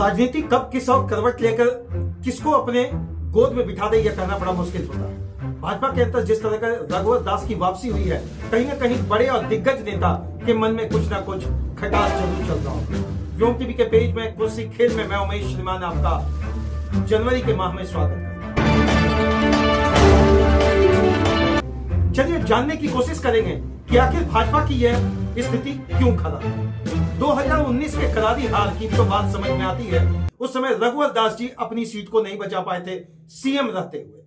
राजनीति कब किस और करवट लेकर किसको अपने गोद में बिठा दे, यह कहना बड़ा मुश्किल होता है। भाजपा के अंदर जिस तरह का रघुवर दास की वापसी हुई है, कहीं ना कहीं बड़े और दिग्गज नेता के मन में कुछ ना कुछ खटास जरूर चल रहा हो। व्योम टीवी के पेज में कुर्सी खेल में मैं उमेश श्रीमान आपका जनवरी के माह में स्वागत करता हूं। चलिए जानने की कोशिश करेंगे कि आखिर भाजपा की यह स्थिति क्यों खराब है। 2019 के करारी हार की तो बात समझ में आती है। उस समय रघुवर दास जी अपनी सीट को नहीं बचा पाए थे सीएम रहते हुए।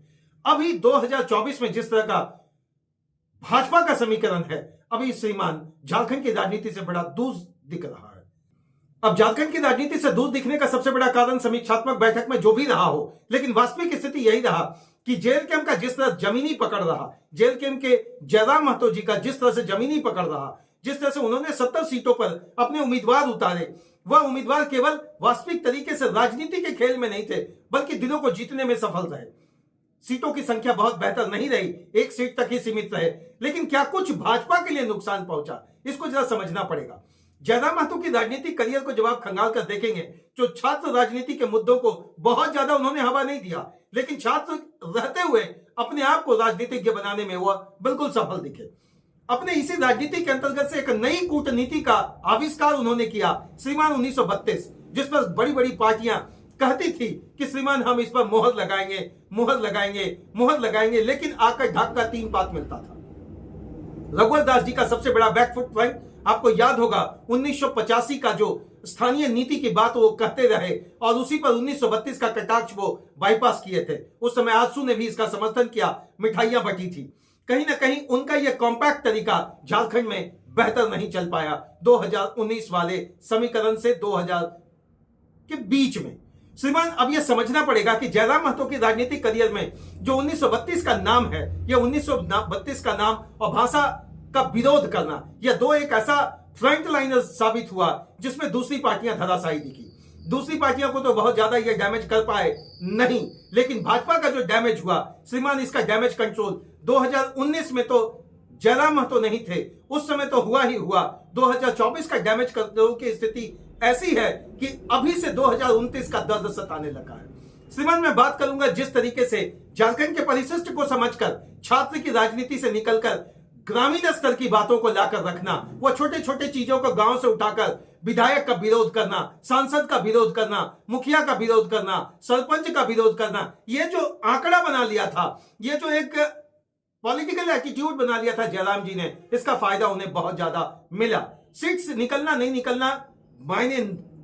अभी 2024 में जिस तरह का भाजपा का समीकरण है, अभी श्रीमान झारखंड की राजनीति से बड़ा दूर दिख रहा है। अब झारखंड की राजनीति से दूर दिखने का सबसे बड़ा कारण समीक्षात्मक बैठक में जो भी रहा हो, लेकिन वास्तविक स्थिति यही रहा कि जेल कैंप का जिस तरह जमीनी पकड़ रहा, जेल कैंप के जयराम महतो जी का जिस तरह से जमीनी पकड़ रहा, जिस तरह से उन्होंने 70 सीटों पर अपने उम्मीदवार उतारे, वह उम्मीदवार केवल वास्तविक तरीके से राजनीति के खेल में नहीं थे, बल्कि दिलों को जीतने में सफल रहे। सीटों की संख्या बहुत बेहतर नहीं रही, एक सीट तक ही सीमित रहे, लेकिन क्या कुछ भाजपा के लिए नुकसान पहुंचा, इसको जरा समझना पड़ेगा। जयराम महतो की राजनीतिक करियर को जब आप खंगाल कर देखेंगे, जो छात्र राजनीति के मुद्दों को बहुत ज्यादा उन्होंने हवा नहीं दिया, लेकिन छात्र रहते हुए अपने आप को राजनीतिज्ञ बनाने में वह बिल्कुल सफल दिखे। अपने इसी राजनीति के अंतर्गत से एक नई कूटनीति का आविष्कार उन्होंने किया, श्रीमान 1932, जिस पर बड़ी बड़ी पार्टियां कहती थी कि श्रीमान हम इस पर मोहर लगाएंगे, मोहर लगाएंगे, मोहर लगाएंगे, लेकिन आकर ढाक का 3 पात मिलता था। रघुवर दास जी का सबसे बड़ा बैकफुट पॉइंट आपको याद होगा, 1985 का जो स्थानीय नीति की बात वो कहते रहे और उसी पर 1932 का कटाक्ष वो बाईपास किए थे। उस समय आजसू ने भी इसका समर्थन किया, मिठाइयां बटी थी। कहीं ना कहीं उनका यह कॉम्पैक्ट तरीका झारखंड में बेहतर नहीं चल पाया 2019 वाले समीकरण से 2000 के बीच में। श्रीमान अब यह समझना पड़ेगा कि जयराम महतो की राजनीतिक करियर में जो 1932 का नाम है, यह 1932 का नाम और भाषा का विरोध करना, यह दो एक ऐसा फ्रंट लाइनर साबित हुआ जिसमें दूसरी पार्टियां धराशायी दिखी। दूसरी पार्टियों को तो बहुत ज्यादा यह डैमेज कर पाए नहीं, लेकिन भाजपा का जो डैमेज हुआ श्रीमान, इसका डैमेज कंट्रोल 2019 में तो जयराम महतो नहीं थे, उस समय तो हुआ ही हुआ। 2024 का डैमेज कंट्रोल की स्थिति ऐसी है कि अभी से 2029 का दर्द सताने लगा है। श्रीमान मैं बात करूंगा जिस तरीके से झारखंड के परिशिष्ट को समझकर छात्र की राजनीति से निकलकर ग्रामीण स्तर की बातों को लाकर रखना, वो छोटे छोटे चीजों को गांव से उठाकर विधायक का विरोध करना, सांसद का विरोध करना, मुखिया का विरोध करना, सरपंच का विरोध करना, ये जो आंकड़ा बना लिया था, ये जो एक पॉलिटिकल एटीट्यूड बना लिया था जयराम जी ने, इसका फायदा उन्हें बहुत ज्यादा मिला। सीट्स निकलना नहीं निकलना मायने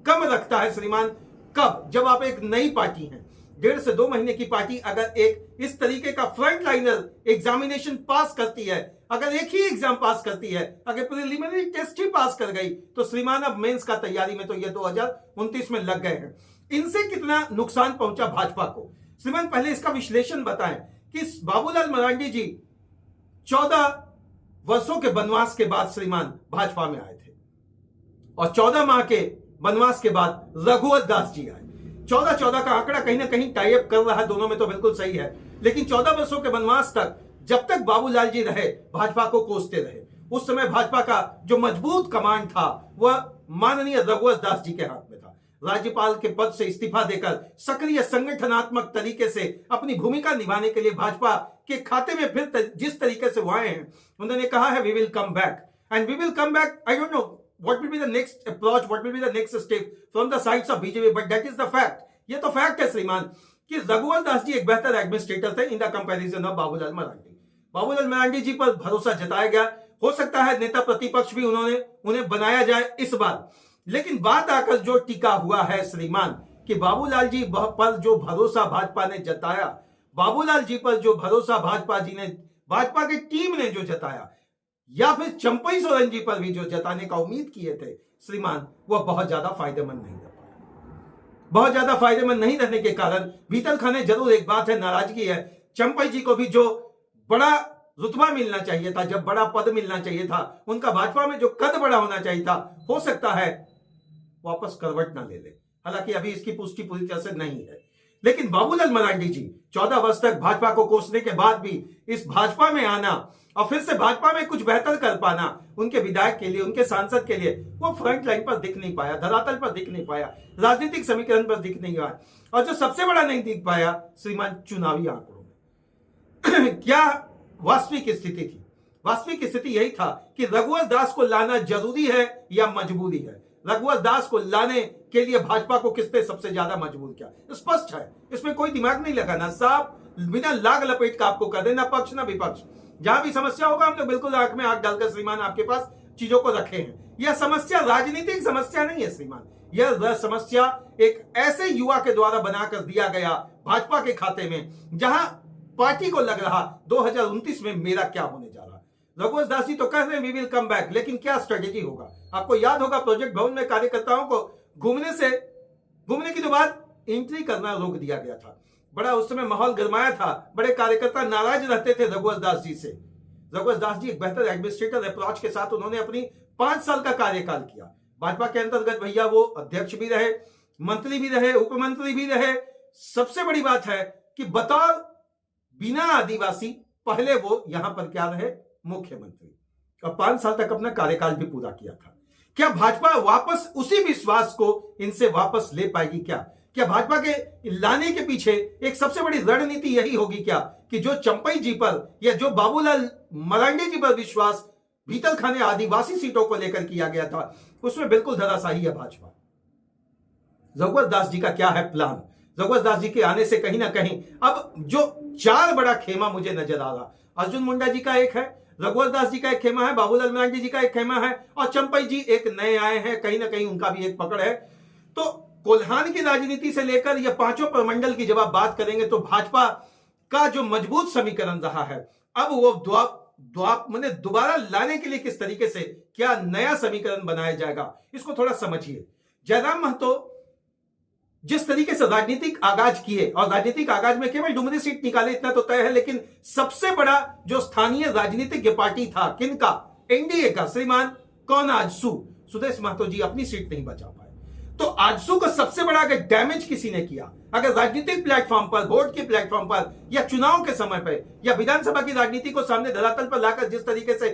कम रखता है श्रीमान, कब? जब आप एक नई पार्टी हैं, 1.5 से 2 महीने की पार्टी अगर एक इस तरीके का फ्रंट लाइनर एग्जामिनेशन पास करती है, अगर एक ही एग्जाम पास करती है, अगर प्रिलिमिनरी टेस्ट ही पास कर गई, तो श्रीमान अब मेंस का तैयारी में तो ये 2029 में लग गए हैं। इनसे कितना नुकसान पहुंचा भाजपा को, श्रीमान पहले इसका विश्लेषण बताएं कि बाबूलाल मरांडी जी 14 वर्षों के वनवास के बाद श्रीमान भाजपा में आए थे और 14 माह के वनवास के बाद रघुवर दास जी आए। 14 का आंकड़ा कहीं ना कहीं टाई अप कर रहा है, दोनों में तो बिल्कुल सही है, लेकिन 14 वर्षों के वनवास तक जब तक बाबूलाल जी रहे, भाजपा को कोसते रहे। उस समय भाजपा का जो मजबूत कमांड था वह माननीय रघुवर दास जी के हाथ में था। राज्यपाल के पद से इस्तीफा देकर सक्रिय संगठनात्मक तरीके से अपनी भूमिका निभाने के लिए भाजपा के खाते में फिर जिस तरीके से वो आए हैं, उन्होंने कहा है we will come back and we will come back. I don't know what will be the next approach, what will be the next step from the sides of BJP, but that is the fact। ये तो fact है श्रीमान कि रघुवर दास जी एक बेहतर administrator थे in the comparison of Babulal Marandi. Babulal Marandi ji पर भरोसा जताया गया, हो सकता है नेता प्रतिपक्ष भी उन्हें बनाया जाए इस बार, लेकिन बात आकर जो टिका हुआ है श्रीमान कि बाबूलाल जी पर जो भरोसा भाजपा ने जताया, बाबूलाल जी पर जो भरोसा भाजपा की टीम ने जो जताया, या फिर चंपई सोरेन जी पर भी जो जताने का उम्मीद किए थे श्रीमान, वह बहुत ज्यादा फायदेमंद नहीं रह पाया। बहुत ज्यादा फायदेमंद नहीं रहने के कारण भीतर खाने जरूर एक बात है, नाराजगी है। चंपई जी को भी जो बड़ा रुतबा मिलना चाहिए था, जब बड़ा पद मिलना चाहिए था, उनका भाजपा में जो कद बड़ा होना चाहिए था, हो सकता है वापस करवट ना ले ले। हालांकि अभी इसकी पुष्टि पूरी तरह से नहीं है, लेकिन बाबूलाल मरांडी जी 14 वर्ष तक भाजपा को कोसने के बाद भी इस भाजपा में आना और फिर से भाजपा में कुछ बेहतर कर पाना उनके विधायक के लिए, उनके सांसद के लिए, वो फ्रंट लाइन पर दिख नहीं पाया, धरातल पर दिख नहीं पाया, राजनीतिक समीकरण पर दिख नहीं पाया। और जो सबसे बड़ा नहीं दिख पाया श्रीमान, चुनावी आंकड़ों में क्या वास्तविक स्थिति थी? वास्तविक स्थिति यही था कि रघुवर दास को लाना जरूरी है या मजबूरी है। रघुवर दास को लाने के लिए भाजपा को किसने सबसे ज्यादा मजबूर किया? स्पष्ट है, इसमें कोई दिमाग नहीं लगाना, साफ बिना लाग लपेट का आपको कर देना, पक्ष ना विपक्ष। जहां भी समस्या होगा हम तो बिल्कुल आंख में आंख डालकर श्रीमान आपके पास चीजों को रखे हैं। यह समस्या राजनीतिक समस्या नहीं है श्रीमान, यह समस्या एक ऐसे युवा के द्वारा बनाकर दिया गया भाजपा के खाते में, जहां पार्टी को लग रहा 2029 में मेरा क्या होने जा रहा। रघुवर दास जी तो कह रहे हैं वी विल कम बैक, लेकिन क्या स्ट्रेटेजी होगा? आपको याद होगा प्रोजेक्ट भवन में कार्यकर्ताओं को घूमने की तो बाद एंट्री करना रोक दिया गया था। बड़ा उस समय माहौल गरमाया था, बड़े कार्यकर्ता नाराज रहते थे रघुवर दास जी से। रघुवर दास जी एक बेहतर एडमिनिस्ट्रेटर अप्रोच के साथ उन्होंने अपनी 5 साल का कार्यकाल किया भाजपा के अंतर्गत। भैया वो अध्यक्ष भी रहे, मंत्री भी रहे, उप मंत्री भी रहे। सबसे बड़ी बात है कि बतौर बिना आदिवासी पहले वो यहां पर क्या रहे? मुख्यमंत्री, और 5 साल तक अपना कार्यकाल भी पूरा किया था। क्या भाजपा वापस उसी विश्वास को इनसे वापस ले पाएगी? क्या भाजपा के लाने के पीछे एक सबसे बड़ी रणनीति यही होगी क्या कि जो चंपई जी पर या जो बाबूलाल मरांडी जी पर विश्वास भीतर खाने आदिवासी सीटों को लेकर किया गया था, उसमें बिल्कुल धराशायी है भाजपा। रघुवर दास जी का क्या है प्लान? रघुवर दास जी के आने से कहीं ना कहीं अब जो 4 बड़ा खेमा मुझे नजर आ रहा, अर्जुन मुंडा जी का एक है, रघुवर दास जी का एक खेमा है, बाबूलाल मरांडी जी का एक खेमा है, और चंपई जी एक नए आए हैं, कहीं ना कहीं उनका भी एक पकड़ है। तो कोल्हान की राजनीति से लेकर या 5 प्रमंडल की जब आप बात करेंगे तो भाजपा का जो मजबूत समीकरण रहा है, अब वो मैंने दोबारा लाने के लिए किस तरीके से क्या नया समीकरण बनाया जाएगा, इसको थोड़ा समझिए। जयराम महतो जिस तरीके से राजनीतिक आगाज किए, और राजनीतिक आगाज में केवल डुमरी सीट निकाले इतना तो तय है, लेकिन सबसे बड़ा जो स्थानीय राजनीतिक पार्टी था किनका? एनडीए का। श्रीमान कौन? आजसू। सुदेश महतो जी अपनी सीट नहीं बचा पाए। तो आजसू को सबसे बड़ा अगर डैमेज किसी ने किया, अगर राजनीतिक प्लेटफॉर्म पर, बोर्ड के प्लेटफॉर्म पर, या चुनाव के समय पर, या विधानसभा की राजनीति को सामने धरातल पर लाकर जिस तरीके से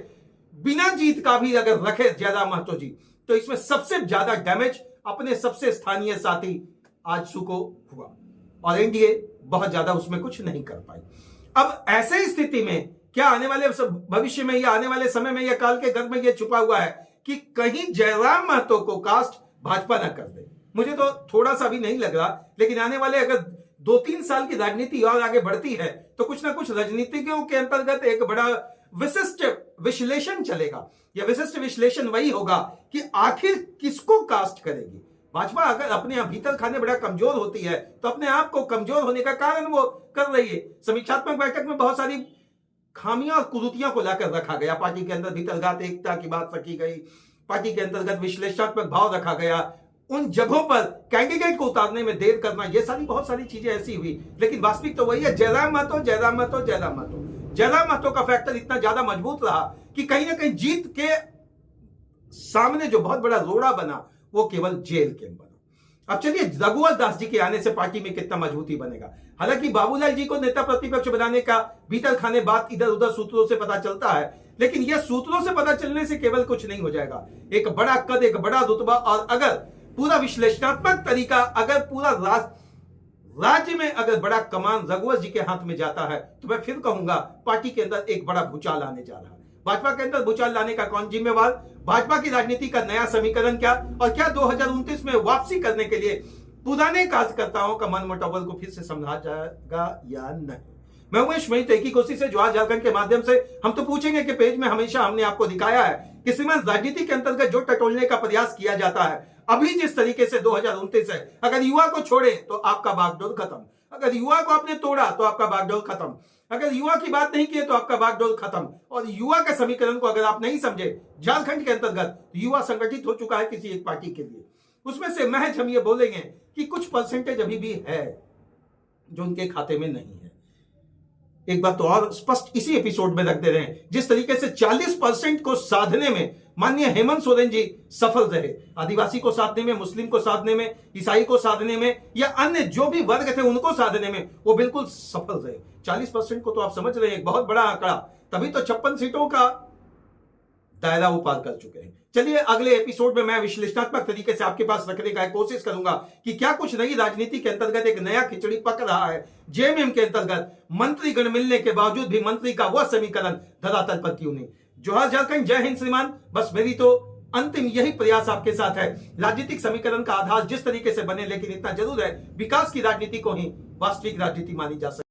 बिना जीत का भी अगर रखे जयराम महतो जी, तो इसमें सबसे ज्यादा डैमेज अपने सबसे स्थानीय साथी आजसू को हुआ, और एनडीए बहुत ज्यादा उसमें कुछ नहीं कर पाई। अब ऐसे स्थिति में क्या आने वाले भविष्य में या आने वाले समय में या काल के घर में यह छुपा हुआ है कि कहीं जयराम महतो को कास्ट भाजपा ना कर दे? मुझे तो थोड़ा सा भी नहीं लग रहा, लेकिन आने वाले अगर 2-3 साल की राजनीति और आगे बढ़ती है तो कुछ ना कुछ राजनीतिज्ञों के अंतर्गत एक बड़ा विशिष्ट विश्लेषण चलेगा। यह विशिष्ट विश्लेषण वही होगा कि आखिर किसको कास्ट करेगी भाजपा। अगर अपने भीतर खाने बड़ा कमजोर होती है तो अपने आप को कमजोर होने का कारण वो कर रही है। समीक्षात्मक बैठक में बहुत सारी खामियां और कुरीतियों को लाकर रखा गया, पार्टी के अंदर भीतरघात एकता की बात रखी गई, पार्टी के अंतर्गत विश्लेषणात्मक भाव रखा गया, उन जगहों पर कैंडिडेट को उतारने में देर करना, ये सारी बहुत सारी चीजें ऐसी हुई। लेकिन वास्तविक तो वही है, जयराम महतो का फैक्टर इतना ज्यादा मजबूत रहा कि कहीं ना कहीं जीत के सामने जो बहुत बड़ा रोड़ा बना वो केवल जेल कैंप बना। अब चलिए रघुवर दास जी के आने से पार्टी में कितना मजबूती बनेगा। हालांकि बाबूलाल जी को नेता प्रतिपक्ष बनाने का भीतर खाने बात इधर उधर सूत्रों से पता चलता है, लेकिन यह सूत्रों से पता चलने से केवल कुछ नहीं हो जाएगा। एक बड़ा कद, एक बड़ा रुतबा, और अगर पूरा विश्लेषणात्मक तरीका, अगर पूरा राज्य में अगर बड़ा कमान रघुवर जी के हाथ में जाता है तो मैं फिर कहूंगा पार्टी के अंदर एक बड़ा भूचाल आने जा रहा है। भाजपा के अंदर भूचाल लाने का कौन जिम्मेवार? भाजपा की राजनीति का नया समीकरण क्या, और क्या 2029 में वापसी करने के लिए पुराने कार्यकर्ताओं का मन मुटावल को फिर से समझा जाएगा या नहीं? मैं उमेश मही, एक ही कोशिश है जो आज झारखंड के माध्यम से हम तो पूछेंगे कि पेज में हमेशा हमने आपको दिखाया है कि श्रीमान राजनीति के अंतर्गत जो टटोलने का प्रयास किया जाता है, अभी जिस तरीके से 2029 है, अगर युवा को छोड़े तो आपका बागडोर खत्म, अगर युवा को आपने तोड़ा तो आपका बागडोर खत्म, अगर युवा की बात नहीं की तो आपका बागडोर खत्म। और युवा के समीकरण को अगर आप नहीं समझे झारखंड के अंतर्गत, युवा संगठित हो चुका है किसी एक पार्टी के लिए, उसमें से महज हम ये बोलेंगे कि कुछ परसेंटेज अभी भी है जो उनके खाते में नहीं है। एक बात तो और स्पष्ट इसी एपिसोड में रख दे रहे हैं, जिस तरीके से 40% को साधने में माननीय हेमंत सोरेन जी सफल रहे, आदिवासी को साधने में, मुस्लिम को साधने में, ईसाई को साधने में, या अन्य जो भी वर्ग थे उनको साधने में वो बिल्कुल सफल रहे। 40% को तो आप समझ रहे हैं, एक बहुत बड़ा आंकड़ा, तभी तो 56 सीटों का दायरा वो पार कर चुके हैं। चलिए अगले एपिसोड में मैं विश्लेषणात्मक तरीके से आपके पास रखने का कोशिश करूंगा कि क्या कुछ नई राजनीति के अंतर्गत एक नया खिचड़ी पक रहा है। जेएमएम के अंतर्गत मंत्रीगण मिलने के बावजूद भी मंत्री का वह समीकरण धरातल पर क्यों नहीं। जोहार झारखंड, जय हिंद श्रीमान। बस मेरी तो अंतिम यही प्रयास आपके साथ है, राजनीतिक समीकरण का आधार जिस तरीके से बने, लेकिन इतना जरूर है विकास की राजनीति को ही वास्तविक राजनीति मानी जा सके।